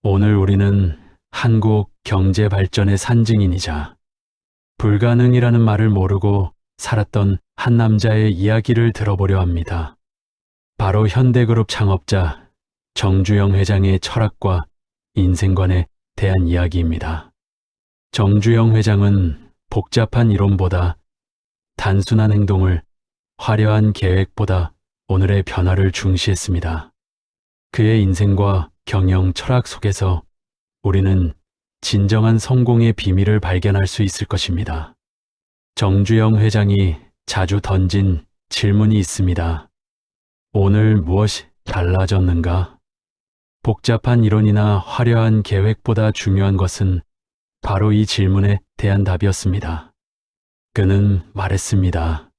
오늘 우리는 한국 경제 발전의 산증인이자 불가능이라는 말을 모르고 살았던 한 남자의 이야기를 들어보려 합니다. 바로 현대그룹 창업자 정주영 회장의 철학과 인생관에 대한 이야기입니다. 정주영 회장은 복잡한 이론보다 단순한 행동을, 화려한 계획보다 오늘의 변화를 중시했습니다. 그의 인생과 경영 철학 속에서 우리는 진정한 성공의 비밀을 발견할 수 있을 것입니다. 정주영 회장이 자주 던진 질문이 있습니다. 오늘 무엇이 달라졌는가? 복잡한 이론이나 화려한 계획보다 중요한 것은 바로 이 질문에 대한 답이었습니다. 그는 말했습니다.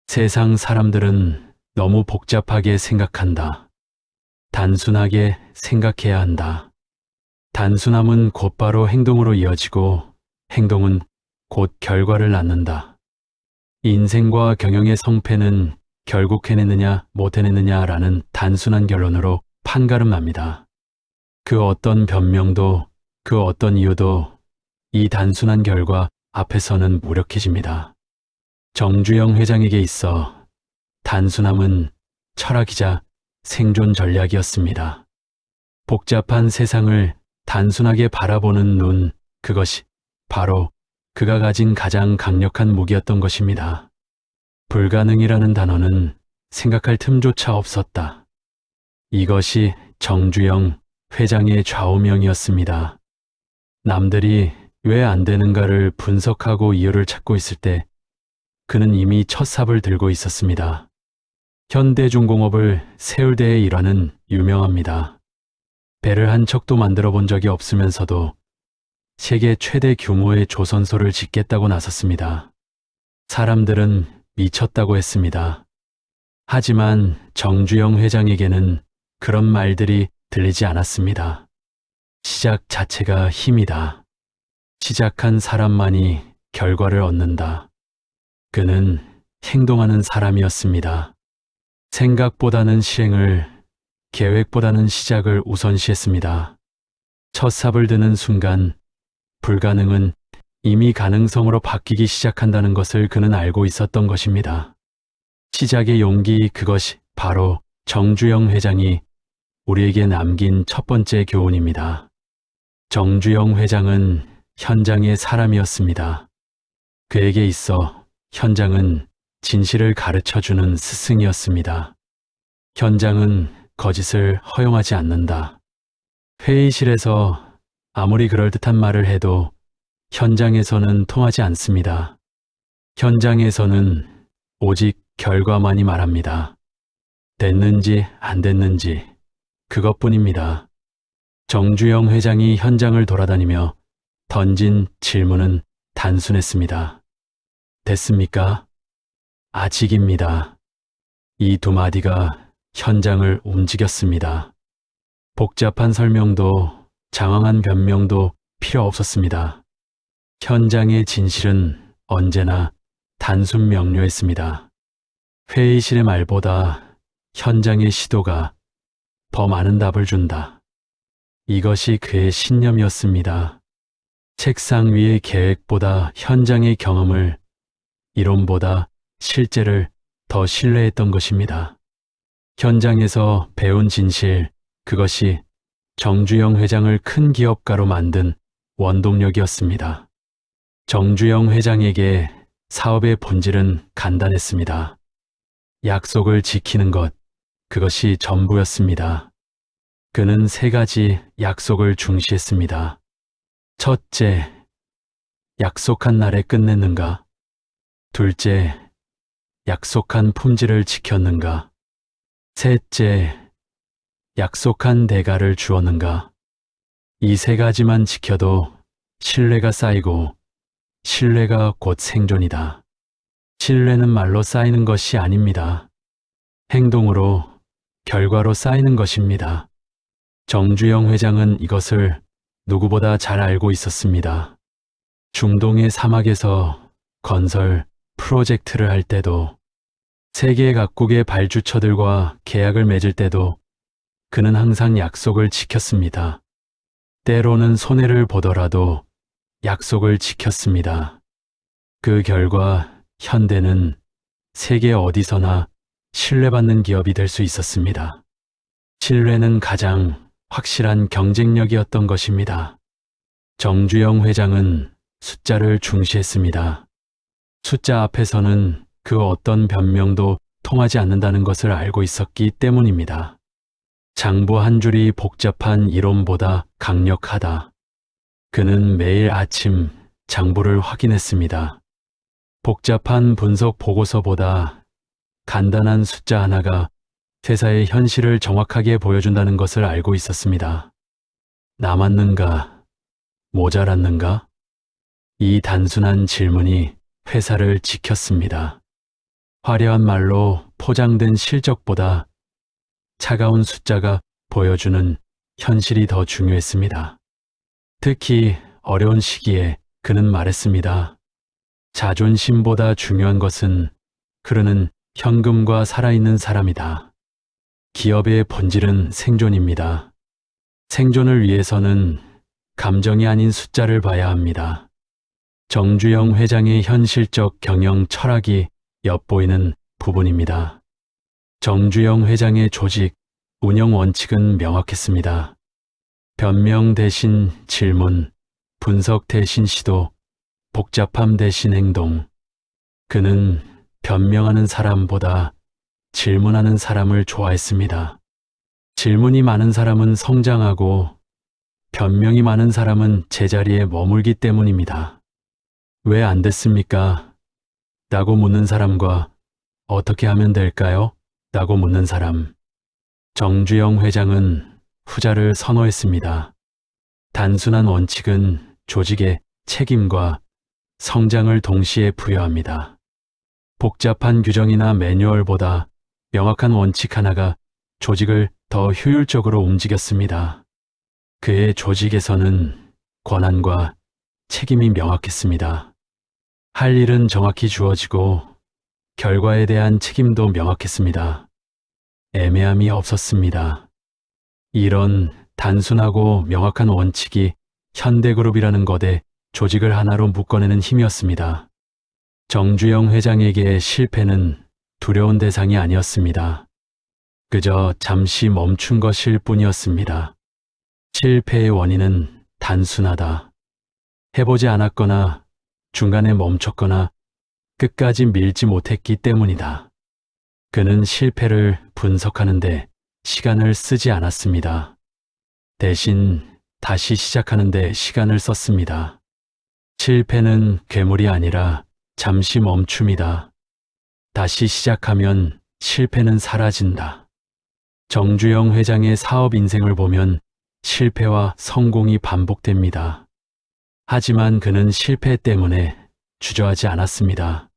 세상 사람들은 너무 복잡하게 생각한다. 단순하게 생각해야 한다. 단순함은 곧바로 행동으로 이어지고 행동은 곧 결과를 낳는다. 인생과 경영의 성패는 결국 해내느냐 못 해내느냐라는 단순한 결론으로 판가름 납니다. 그 어떤 변명도 그 어떤 이유도 이 단순한 결과 앞에서는 무력해집니다. 정주영 회장에게 있어 단순함은 철학이자 생존 전략이었습니다. 복잡한 세상을 단순하게 바라보는 눈, 그것이 바로 그가 가진 가장 강력한 무기였던 것입니다. 불가능이라는 단어는 생각할 틈조차 없었다. 이것이 정주영 회장의 좌우명이었습니다. 남들이 왜 안 되는가를 분석하고 이유를 찾고 있을 때 그는 이미 첫 삽을 들고 있었습니다. 현대중공업을 세울 때의 일화는 유명합니다. 배를 한 척도 만들어 본 적이 없으면서도 세계 최대 규모의 조선소를 짓겠다고 나섰습니다. 사람들은 미쳤다고 했습니다. 하지만 정주영 회장에게는 그런 말들이 들리지 않았습니다. 시작 자체가 힘이다. 시작한 사람만이 결과를 얻는다. 그는 행동하는 사람이었습니다. 생각보다는 실행을, 계획보다는 시작을 우선시했습니다. 첫 삽을 드는 순간 불가능은 이미 가능성으로 바뀌기 시작한다는 것을 그는 알고 있었던 것입니다. 시작의 용기, 그것이 바로 정주영 회장이 우리에게 남긴 첫 번째 교훈입니다. 정주영 회장은 현장의 사람이었습니다. 그에게 있어 현장은 진실을 가르쳐주는 스승이었습니다. 현장은 거짓을 허용하지 않는다. 회의실에서 아무리 그럴듯한 말을 해도 현장에서는 통하지 않습니다. 현장에서는 오직 결과만이 말합니다. 됐는지 안 됐는지 그것뿐입니다. 정주영 회장이 현장을 돌아다니며 던진 질문은 단순했습니다. 됐습니까? 아직입니다. 이 두 마디가 현장을 움직였습니다. 복잡한 설명도 장황한 변명도 필요 없었습니다. 현장의 진실은 언제나 단순 명료했습니다. 회의실의 말보다 현장의 시도가 더 많은 답을 준다. 이것이 그의 신념이었습니다. 책상 위의 계획보다 현장의 경험을, 이론보다 실제를 더 신뢰했던 것입니다. 현장에서 배운 진실, 그것이 정주영 회장을 큰 기업가로 만든 원동력이었습니다. 정주영 회장에게 사업의 본질은 간단했습니다. 약속을 지키는 것, 그것이 전부였습니다. 그는 세 가지 약속을 중시했습니다. 첫째, 약속한 날에 끝냈는가? 둘째, 약속한 품질을 지켰는가? 셋째, 약속한 대가를 주었는가? 이 세 가지만 지켜도 신뢰가 쌓이고 신뢰가 곧 생존이다. 신뢰는 말로 쌓이는 것이 아닙니다. 행동으로, 결과로 쌓이는 것입니다. 정주영 회장은 이것을 누구보다 잘 알고 있었습니다. 중동의 사막에서 건설 프로젝트를 할 때도, 세계 각국의 발주처들과 계약을 맺을 때도 그는 항상 약속을 지켰습니다. 때로는 손해를 보더라도 약속을 지켰습니다. 그 결과 현대는 세계 어디서나 신뢰받는 기업이 될 수 있었습니다. 신뢰는 가장 확실한 경쟁력이었던 것입니다. 정주영 회장은 숫자를 중시했습니다. 숫자 앞에서는 그 어떤 변명도 통하지 않는다는 것을 알고 있었기 때문입니다. 장부 한 줄이 복잡한 이론보다 강력하다. 그는 매일 아침 장부를 확인했습니다. 복잡한 분석 보고서보다 간단한 숫자 하나가 회사의 현실을 정확하게 보여준다는 것을 알고 있었습니다. 남았는가? 모자랐는가? 이 단순한 질문이 회사를 지켰습니다. 화려한 말로 포장된 실적보다 차가운 숫자가 보여주는 현실이 더 중요했습니다. 특히 어려운 시기에 그는 말했습니다. 자존심보다 중요한 것은 흐르는 현금과 살아있는 사람이다. 기업의 본질은 생존입니다. 생존을 위해서는 감정이 아닌 숫자를 봐야 합니다. 정주영 회장의 현실적 경영 철학이 엿보이는 부분입니다. 정주영 회장의 조직, 운영 원칙은 명확했습니다. 변명 대신 질문, 분석 대신 시도, 복잡함 대신 행동. 그는 변명하는 사람보다 질문하는 사람을 좋아했습니다. 질문이 많은 사람은 성장하고 변명이 많은 사람은 제자리에 머물기 때문입니다. 왜 안 됐습니까? 라고 묻는 사람과 어떻게 하면 될까요? 라고 묻는 사람. 정주영 회장은 후자를 선호했습니다. 단순한 원칙은 조직의 책임과 성장을 동시에 부여합니다. 복잡한 규정이나 매뉴얼보다 명확한 원칙 하나가 조직을 더 효율적으로 움직였습니다. 그의 조직에서는 권한과 책임이 명확했습니다. 할 일은 정확히 주어지고 결과에 대한 책임도 명확했습니다. 애매함이 없었습니다. 이런 단순하고 명확한 원칙이 현대그룹이라는 거대 조직을 하나로 묶어내는 힘이었습니다. 정주영 회장에게 실패는 두려운 대상이 아니었습니다. 그저 잠시 멈춘 것일 뿐이었습니다. 실패의 원인은 단순하다. 해보지 않았거나 중간에 멈췄거나 끝까지 밀지 못했기 때문이다. 그는 실패를 분석하는데 시간을 쓰지 않았습니다. 대신 다시 시작하는데 시간을 썼습니다. 실패는 괴물이 아니라 잠시 멈춤이다. 다시 시작하면 실패는 사라진다. 정주영 회장의 사업 인생을 보면 실패와 성공이 반복됩니다. 하지만 그는 실패 때문에 주저하지 않았습니다.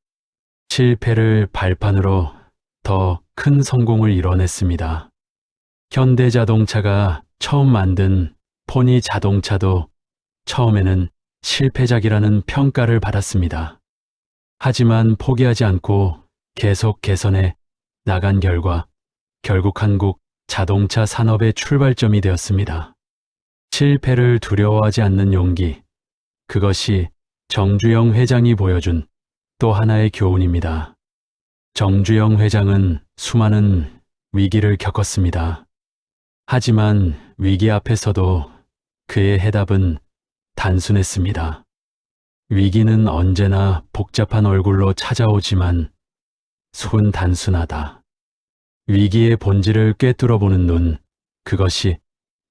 실패를 발판으로 더 큰 성공을 이뤄냈습니다. 현대자동차가 처음 만든 포니 자동차도 처음에는 실패작이라는 평가를 받았습니다. 하지만 포기하지 않고 계속 개선해 나간 결과 결국 한국 자동차 산업의 출발점이 되었습니다. 실패를 두려워하지 않는 용기, 그것이 정주영 회장이 보여준 또 하나의 교훈입니다. 정주영 회장은 수많은 위기를 겪었습니다. 하지만 위기 앞에서도 그의 해답은 단순했습니다. 위기는 언제나 복잡한 얼굴로 찾아오지만 속은 단순하다. 위기의 본질을 꿰뚫어보는 눈, 그것이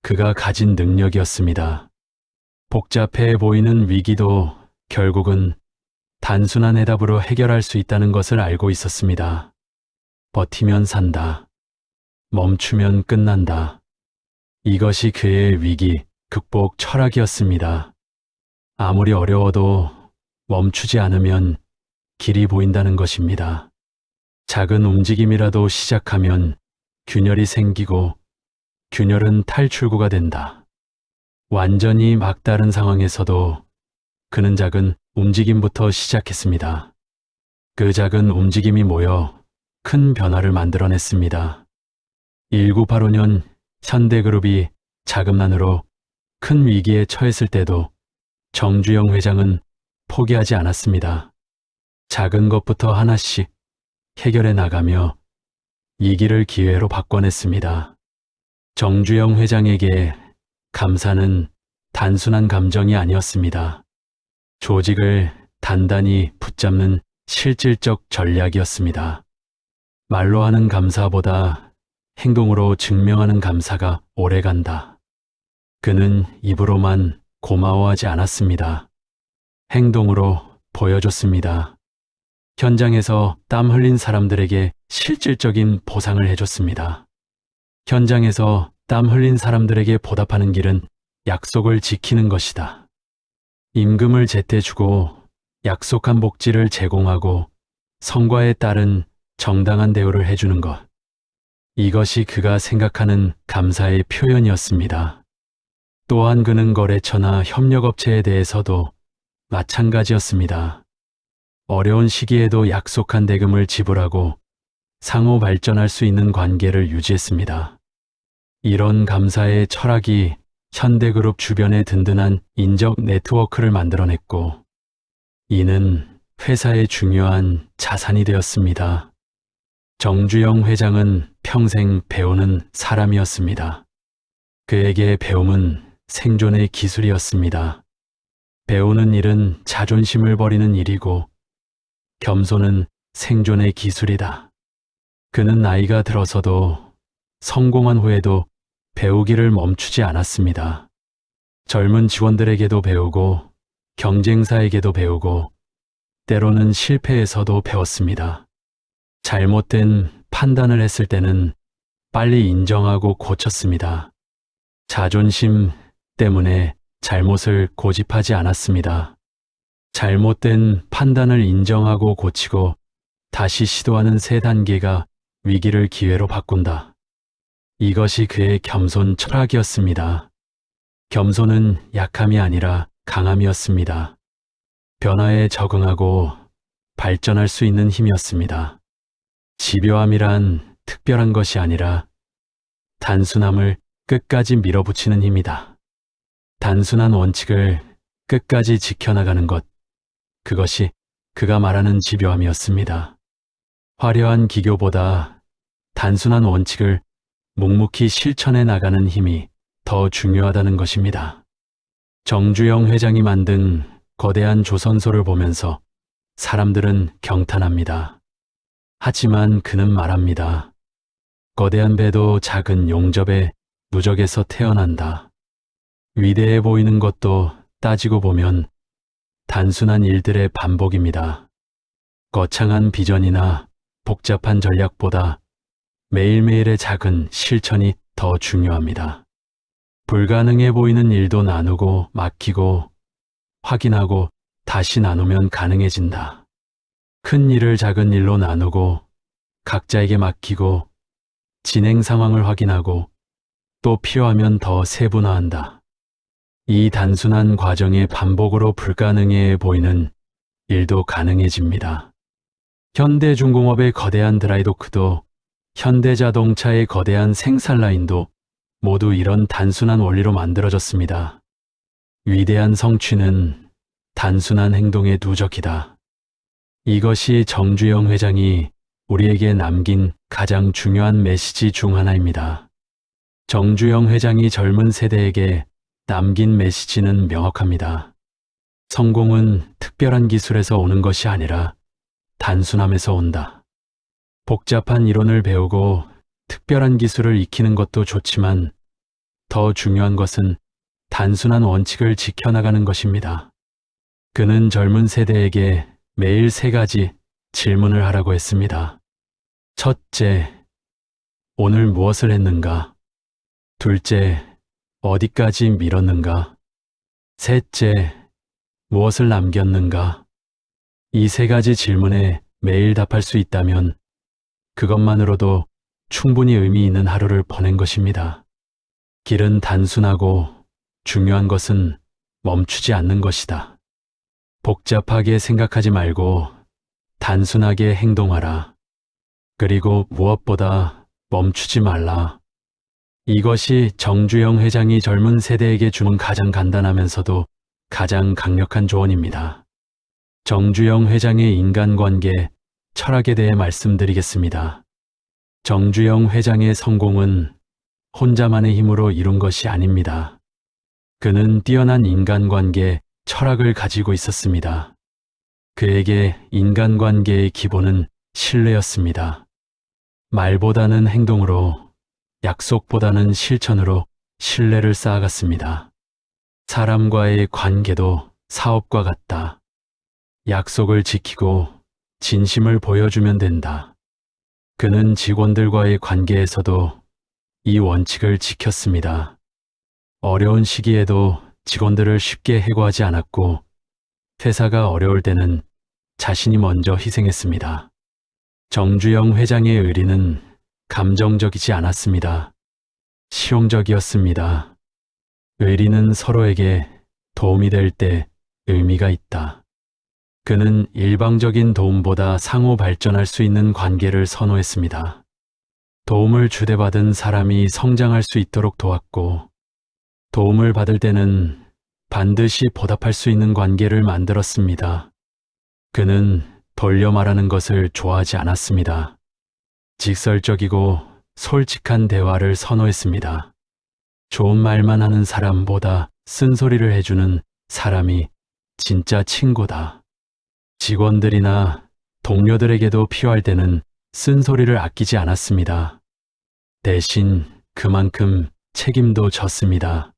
그가 가진 능력이었습니다. 복잡해 보이는 위기도 결국은 단순한 해답으로 해결할 수 있다는 것을 알고 있었습니다. 버티면 산다. 멈추면 끝난다. 이것이 그의 위기 극복 철학이었습니다. 아무리 어려워도 멈추지 않으면 길이 보인다는 것입니다. 작은 움직임이라도 시작하면 균열이 생기고 균열은 탈출구가 된다. 완전히 막다른 상황에서도 그는 작은 움직임부터 시작했습니다. 그 작은 움직임이 모여 큰 변화를 만들어냈습니다. 1985년 현대그룹이 자금난으로 큰 위기에 처했을 때도 정주영 회장은 포기하지 않았습니다. 작은 것부터 하나씩 해결해 나가며 위기를 기회로 바꿔냈습니다. 정주영 회장에게 감사는 단순한 감정이 아니었습니다. 조직을 단단히 붙잡는 실질적 전략이었습니다. 말로 하는 감사보다 행동으로 증명하는 감사가 오래간다. 그는 입으로만 고마워하지 않았습니다. 행동으로 보여줬습니다. 현장에서 땀 흘린 사람들에게 실질적인 보상을 해줬습니다. 현장에서 땀 흘린 사람들에게 보답하는 길은 약속을 지키는 것이다. 임금을 제때 주고 약속한 복지를 제공하고 성과에 따른 정당한 대우를 해주는 것. 이것이 그가 생각하는 감사의 표현이었습니다. 또한 그는 거래처나 협력업체에 대해서도 마찬가지였습니다. 어려운 시기에도 약속한 대금을 지불하고 상호 발전할 수 있는 관계를 유지했습니다. 이런 감사의 철학이 현대그룹 주변에 든든한 인적 네트워크를 만들어냈고, 이는 회사의 중요한 자산이 되었습니다. 정주영 회장은 평생 배우는 사람이었습니다. 그에게 배움은 생존의 기술이었습니다. 배우는 일은 자존심을 버리는 일이고, 겸손은 생존의 기술이다. 그는 나이가 들어서도 성공한 후에도 배우기를 멈추지 않았습니다. 젊은 직원들에게도 배우고, 경쟁사에게도 배우고, 때로는 실패에서도 배웠습니다. 잘못된 판단을 했을 때는 빨리 인정하고 고쳤습니다. 자존심 때문에 잘못을 고집하지 않았습니다. 잘못된 판단을 인정하고 고치고 다시 시도하는 세 단계가 위기를 기회로 바꾼다. 이것이 그의 겸손 철학이었습니다. 겸손은 약함이 아니라 강함이었습니다. 변화에 적응하고 발전할 수 있는 힘이었습니다. 집요함이란 특별한 것이 아니라 단순함을 끝까지 밀어붙이는 힘이다. 단순한 원칙을 끝까지 지켜나가는 것, 그것이 그가 말하는 집요함이었습니다. 화려한 기교보다 단순한 원칙을 묵묵히 실천해 나가는 힘이 더 중요하다는 것입니다. 정주영 회장이 만든 거대한 조선소를 보면서 사람들은 경탄합니다. 하지만 그는 말합니다. 거대한 배도 작은 용접의 누적에서 태어난다. 위대해 보이는 것도 따지고 보면 단순한 일들의 반복입니다. 거창한 비전이나 복잡한 전략보다 매일매일의 작은 실천이 더 중요합니다. 불가능해 보이는 일도 나누고 맡기고 확인하고 다시 나누면 가능해진다. 큰 일을 작은 일로 나누고 각자에게 맡기고 진행 상황을 확인하고 또 필요하면 더 세분화한다. 이 단순한 과정의 반복으로 불가능해 보이는 일도 가능해집니다. 현대중공업의 거대한 드라이도크도 현대자동차의 거대한 생산라인도 모두 이런 단순한 원리로 만들어졌습니다. 위대한 성취는 단순한 행동의 누적이다. 이것이 정주영 회장이 우리에게 남긴 가장 중요한 메시지 중 하나입니다. 정주영 회장이 젊은 세대에게 남긴 메시지는 명확합니다. 성공은 특별한 기술에서 오는 것이 아니라 단순함에서 온다. 복잡한 이론을 배우고 특별한 기술을 익히는 것도 좋지만 더 중요한 것은 단순한 원칙을 지켜나가는 것입니다. 그는 젊은 세대에게 매일 3가지 질문을 하라고 했습니다. 첫째, 오늘 무엇을 했는가? 둘째, 어디까지 미뤘는가? 셋째, 무엇을 남겼는가? 이 3가지 질문에 매일 답할 수 있다면 그것만으로도 충분히 의미 있는 하루를 보낸 것입니다. 길은 단순하고 중요한 것은 멈추지 않는 것이다. 복잡하게 생각하지 말고 단순하게 행동하라. 그리고 무엇보다 멈추지 말라. 이것이 정주영 회장이 젊은 세대에게 주는 가장 간단하면서도 가장 강력한 조언입니다. 정주영 회장의 인간관계, 철학에 대해 말씀드리겠습니다. 정주영 회장의 성공은 혼자만의 힘으로 이룬 것이 아닙니다. 그는 뛰어난 인간관계, 철학을 가지고 있었습니다. 그에게 인간관계의 기본은 신뢰였습니다. 말보다는 행동으로, 약속보다는 실천으로 신뢰를 쌓아갔습니다. 사람과의 관계도 사업과 같다. 약속을 지키고 진심을 보여주면 된다. 그는 직원들과의 관계에서도 이 원칙을 지켰습니다. 어려운 시기에도 직원들을 쉽게 해고하지 않았고, 회사가 어려울 때는 자신이 먼저 희생했습니다. 정주영 회장의 의리는 감정적이지 않았습니다. 실용적이었습니다. 의리는 서로에게 도움이 될 때 의미가 있다. 그는 일방적인 도움보다 상호 발전할 수 있는 관계를 선호했습니다. 도움을 주대받은 사람이 성장할 수 있도록 도왔고, 도움을 받을 때는 반드시 보답할 수 있는 관계를 만들었습니다. 그는 돌려 말하는 것을 좋아하지 않았습니다. 직설적이고 솔직한 대화를 선호했습니다. 좋은 말만 하는 사람보다 쓴소리를 해주는 사람이 진짜 친구다. 직원들이나 동료들에게도 필요할 때는 쓴소리를 아끼지 않았습니다. 대신 그만큼 책임도 졌습니다.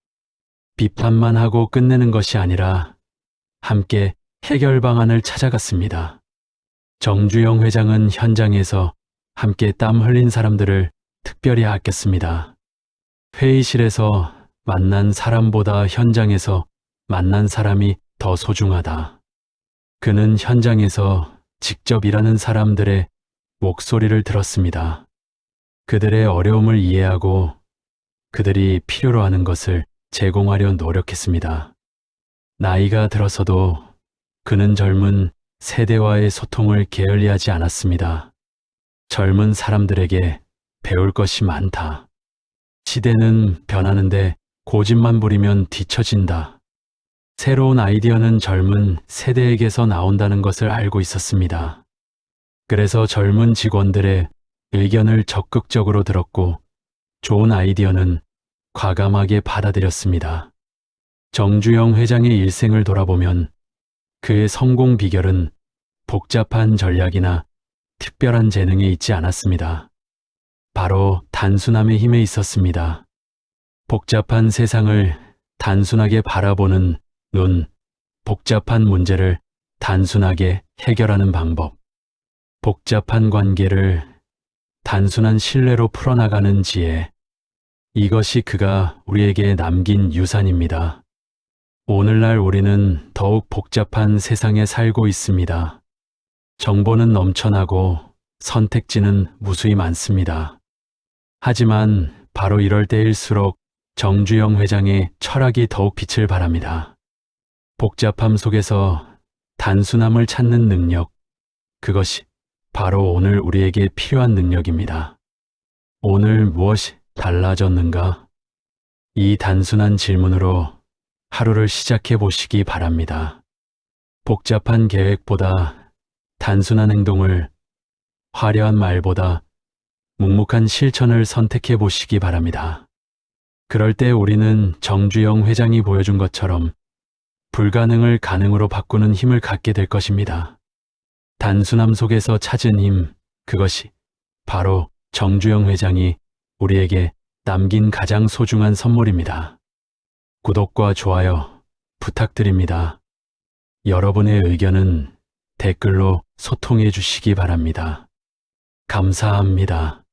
비판만 하고 끝내는 것이 아니라 함께 해결 방안을 찾아갔습니다. 정주영 회장은 현장에서 함께 땀 흘린 사람들을 특별히 아꼈습니다. 회의실에서 만난 사람보다 현장에서 만난 사람이 더 소중하다. 그는 현장에서 직접 일하는 사람들의 목소리를 들었습니다. 그들의 어려움을 이해하고 그들이 필요로 하는 것을 제공하려 노력했습니다. 나이가 들어서도 그는 젊은 세대와의 소통을 게을리하지 않았습니다. 젊은 사람들에게 배울 것이 많다. 시대는 변하는데 고집만 부리면 뒤처진다. 새로운 아이디어는 젊은 세대에게서 나온다는 것을 알고 있었습니다. 그래서 젊은 직원들의 의견을 적극적으로 들었고, 좋은 아이디어는 과감하게 받아들였습니다. 정주영 회장의 일생을 돌아보면 그의 성공 비결은 복잡한 전략이나 특별한 재능에 있지 않았습니다. 바로 단순함의 힘에 있었습니다. 복잡한 세상을 단순하게 바라보는 눈, 복잡한 문제를 단순하게 해결하는 방법, 복잡한 관계를 단순한 신뢰로 풀어나가는 지혜, 이것이 그가 우리에게 남긴 유산입니다. 오늘날 우리는 더욱 복잡한 세상에 살고 있습니다. 정보는 넘쳐나고 선택지는 무수히 많습니다. 하지만 바로 이럴 때일수록 정주영 회장의 철학이 더욱 빛을 발합니다. 복잡함 속에서 단순함을 찾는 능력, 그것이 바로 오늘 우리에게 필요한 능력입니다. 오늘 무엇이 달라졌는가? 이 단순한 질문으로 하루를 시작해 보시기 바랍니다. 복잡한 계획보다 단순한 행동을, 화려한 말보다 묵묵한 실천을 선택해 보시기 바랍니다. 그럴 때 우리는 정주영 회장이 보여준 것처럼 불가능을 가능으로 바꾸는 힘을 갖게 될 것입니다. 단순함 속에서 찾은 힘, 그것이 바로 정주영 회장이 우리에게 남긴 가장 소중한 선물입니다. 구독과 좋아요 부탁드립니다. 여러분의 의견은 댓글로 소통해 주시기 바랍니다. 감사합니다.